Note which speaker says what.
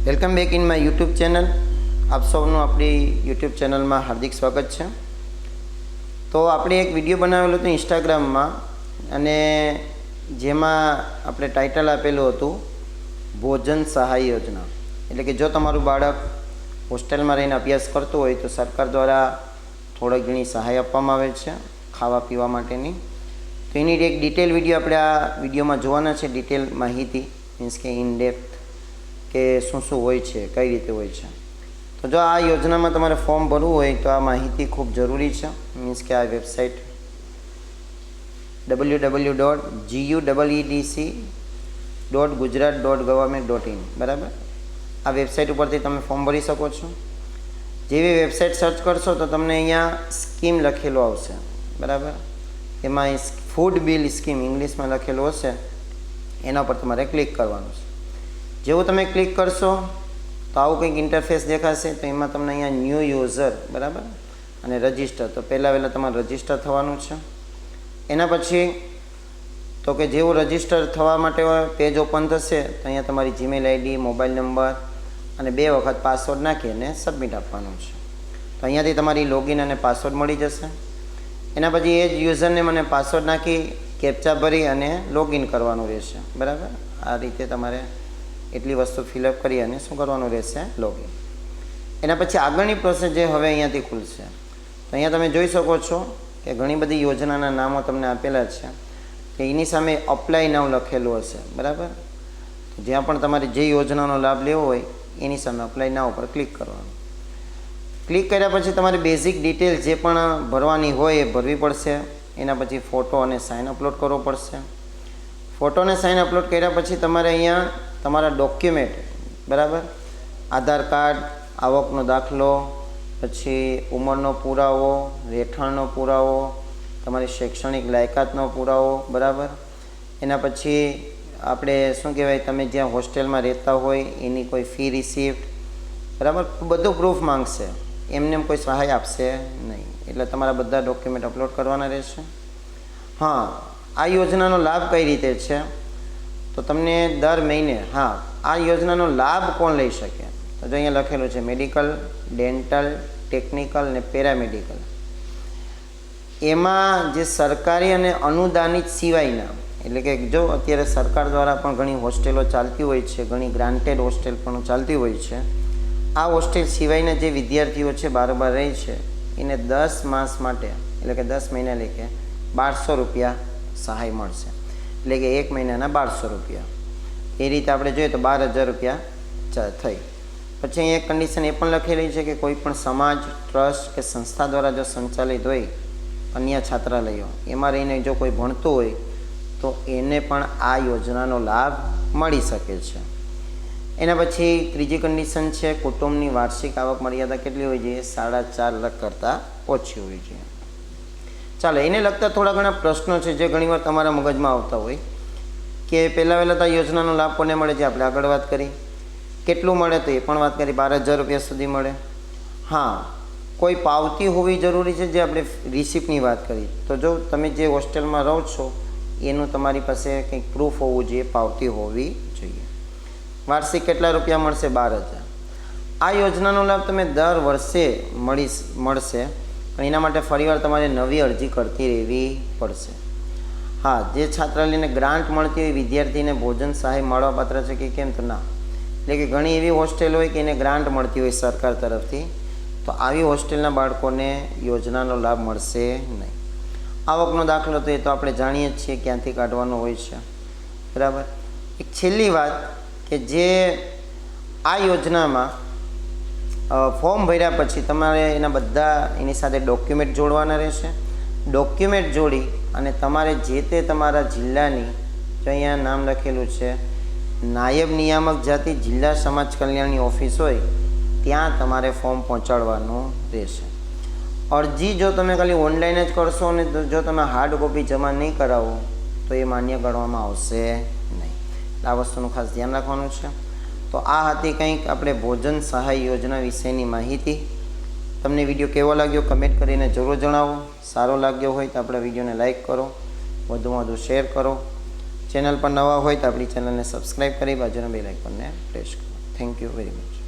Speaker 1: Welcome back in my YouTube channel. આપ સૌનું આપણી યુટ્યુબ ચેનલમાં હાર્દિક સ્વાગત છે। તો આપણે એક વિડીયો બનાવેલો હતો ઇન્સ્ટાગ્રામમાં, અને જેમાં આપણે ટાઇટલ આપેલું હતું ભોજન સહાય યોજના। એટલે કે જો તમારું બાળક હોસ્ટેલમાં રહીને અભ્યાસ કરતું હોય તો સરકાર દ્વારા થોડી ઘણી સહાય આપવામાં આવે છે ખાવા પીવા માટેની। તો એની એક ડિટેલ વિડીયો આપણે આ વિડીયોમાં જોવાના છે, ડિટેલ માહિતી, મીન્સ કે ઇન ડેપ્થ કે શું શું હોય છે, કઈ રીતે હોય છે। તો જો આ યોજનામાં તમારે ફોર્મ ભરવું હોય તો આ માહિતી ખૂબ જરૂરી છે। મીન્સ કે આ વેબસાઇટ www.guedc.gujarat.government.in બરાબર, આ વેબસાઇટ ઉપરથી તમે ફોર્મ ભરી શકો છો। જેવી વેબસાઇટ સર્ચ કરશો તો તમને અહીંયા સ્કીમ લખેલું આવશે બરાબર, એમાં ફૂડ બિલ સ્કીમ ઇંગ્લિશમાં લખેલું હશે, એના પર તમારે ક્લિક કરવાનું છે। જેવું તમે ક્લિક કરશો તો આવું કંઈક ઇન્ટરફેસ દેખાશે। તો એમાં તમને અહીંયા ન્યૂ યુઝર બરાબર અને રજિસ્ટર, તો પહેલાં તમારે રજિસ્ટર થવાનું છે। એના પછી તો કે જેવું રજિસ્ટર થવા માટે પેજ ઓપન થશે તો અહીંયા તમારી જીમેલ આઈડી, મોબાઈલ નંબર અને 2 વખત પાસવર્ડ નાખી અને સબમિટ આપવાનું છે। તો અહીંયાથી તમારી લોગિન અને પાસવર્ડ મળી જશે। એના પછી એ જ યુઝરનેમ અને પાસવર્ડ નાખી કેપ્ચા ભરી અને લોગિન કરવાનું રહેશે બરાબર। આ રીતે તમારે એટલી વસ્તુ ફિલઅપ કરી અને શું કરવાનું રહેશે, લોગિન। એના પછી આગળની પ્રોસેસ જે હવે અહીંયાથી ખુલશે, તો અહીંયા તમે જોઈ શકો છો કે ઘણી બધી યોજનાના નામો તમને આપેલા છે, કે એની સામે અપ્લાય નાવ લખેલું હશે બરાબર। જ્યાં પણ તમારે જે યોજનાનો લાભ લેવો હોય એની સામે અપ્લાય નાવ ઉપર ક્લિક કરવાનું। ક્લિક કર્યા પછી તમારે બેઝિક ડિટેલ જે પણ ભરવાની હોય એ ભરવી પડશે। એના પછી ફોટો અને સાઇન અપલોડ કરવો પડશે। ફોટો અને સાઇન અપલોડ કર્યા પછી તમારે અહીંયા તમારા ડોક્યુમેન્ટ બરાબર, આધાર કાર્ડ, આવકનો દાખલો, પછી ઉંમરનો પુરાવો, રહેઠાણનો પુરાવો, તમારી શૈક્ષણિક લાયકાતનો પુરાવો બરાબર। એના પછી આપણે શું કહેવાય, તમે જ્યાં હોસ્ટેલમાં રહેતા હોય એની કોઈ ફી રિસિપ્ટ બરાબર, બધું પ્રૂફ માંગશે, એમને કોઈ સહાય આપશે નહીં, એટલે તમારા બધા ડોક્યુમેન્ટ અપલોડ કરવાના રહેશે। હા, આ યોજનાનો લાભ કઈ રીતે છે, તો તમને દર મહિને, હા, આ યોજનાનો લાભ કોણ લઈ શકે, તો જો અહીંયા લખેલું છે મેડિકલ, ડેન્ટલ, ટેકનિકલ ને પેરામેડિકલ। એમાં જે સરકારી અને અનુદાનિત સિવાયના, એટલે કે જો અત્યારે સરકાર દ્વારા પણ ઘણી હોસ્ટેલો ચાલતી હોય છે, ઘણી ગ્રાન્ટેડ હોસ્ટેલ પણ ચાલતી હોય છે, આ હોસ્ટેલ સિવાયના જે વિદ્યાર્થીઓ છે બારોબાર રહે છે એને 10 માસ માટે, એટલે કે 10 મહિના લેકે 1200 રૂપિયા સહાય મળશે, એટલે કે 1 મહિનાના 1200 રૂપિયા। એ રીતે આપણે જોઈએ તો 12,000 રૂપિયા થઈ। પછી અહીંયા એક કન્ડિશન એ પણ લખેલી છે કે કોઈ પણ સમાજ, ટ્રસ્ટ કે સંસ્થા દ્વારા જો સંચાલિત હોય કન્યા છાત્રાલયો, એમાં રહીને જો કોઈ ભણતું હોય તો એને પણ આ યોજનાનો લાભ મળી શકે છે। એના પછી ત્રીજી કન્ડિશન છે કુટુંબની વાર્ષિક આવક મર્યાદા કેટલી હોવી જોઈએ, 4.5 લાખ કરતાં ઓછી હોવી જોઈએ। ચાલો, એને લગતા થોડા ઘણા પ્રશ્નો છે જે ઘણીવાર તમારા મગજમાં આવતા હોય કે પહેલાં તો આ યોજનાનો લાભ કોને મળે છે, આપણે આગળ વાત કરી, કેટલું મળે તો એ પણ વાત કરી, 12,000 રૂપિયા સુધી મળે। હા, કોઈ પાવતી હોવી જરૂરી છે, જે આપણે રિસિપ્ટની વાત કરી, તો જો તમે જે હોસ્ટેલમાં રહો છો એનું તમારી પાસે કંઈક પ્રૂફ હોવું જોઈએ, પાવતી હોવી જોઈએ। વાર્ષિક કેટલા રૂપિયા મળશે, 12,000। આ યોજનાનો લાભ તમે દર વર્ષે મળશે, પણ એના માટે ફરીવાર તમારે નવી અરજી કરતી રહેવી પડશે। હા, જે છાત્રાલયને ગ્રાન્ટ મળતી હોય વિદ્યાર્થીને ભોજન સહાય મળવાપાત્ર છે કે કેમ, તો ના, એટલે કે ઘણી એવી હોસ્ટેલ હોય કે એને ગ્રાન્ટ મળતી હોય સરકાર તરફથી, તો આવી હોસ્ટેલના બાળકોને યોજનાનો લાભ મળશે નહીં। આવકનો દાખલો તો એ તો આપણે જાણીએ જ છીએ ક્યાંથી કાઢવાનો હોય છે બરાબર। એક છેલ્લી વાત કે જે આ યોજનામાં ફોર્મ ભર્યા પછી તમારે એના બધા એની સાથે ડોક્યુમેન્ટ જોડવાના રહેશે। ડોક્યુમેન્ટ જોડી અને તમારે જે તે તમારા જિલ્લાની, જો અહીંયા નામ લખેલું છે નાયબ નિયામક જાતિ જિલ્લા સમાજ કલ્યાણની ઓફિસ હોય ત્યાં તમારે ફોર્મ પહોંચાડવાનું રહેશે। અરજી જો તમે ખાલી ઓનલાઈન જ કરશો અને જો તમે હાર્ડ કોપી જમા નહીં કરાવો તો એ માન્ય ગણવામાં આવશે નહીં, આ વસ્તુનું ખાસ ધ્યાન રાખવાનું છે। તો આ હતી કંઈક આપણે ભોજન સહાય યોજના વિશેની માહિતી। તમને વિડીયો કેવો લાગ્યો કમેન્ટ કરીને જરૂર જણાવો। સારો લાગ્યો હોય તો આપણા વિડીયોને લાઇક કરો, વધુમાં વધુ શેર કરો। ચેનલ પર નવા હોય તો આપણી ચેનલને સબસ્ક્રાઈબ કરી બાજુના બેલ આઇકોનને પ્રેસ કરો। Thank you very much.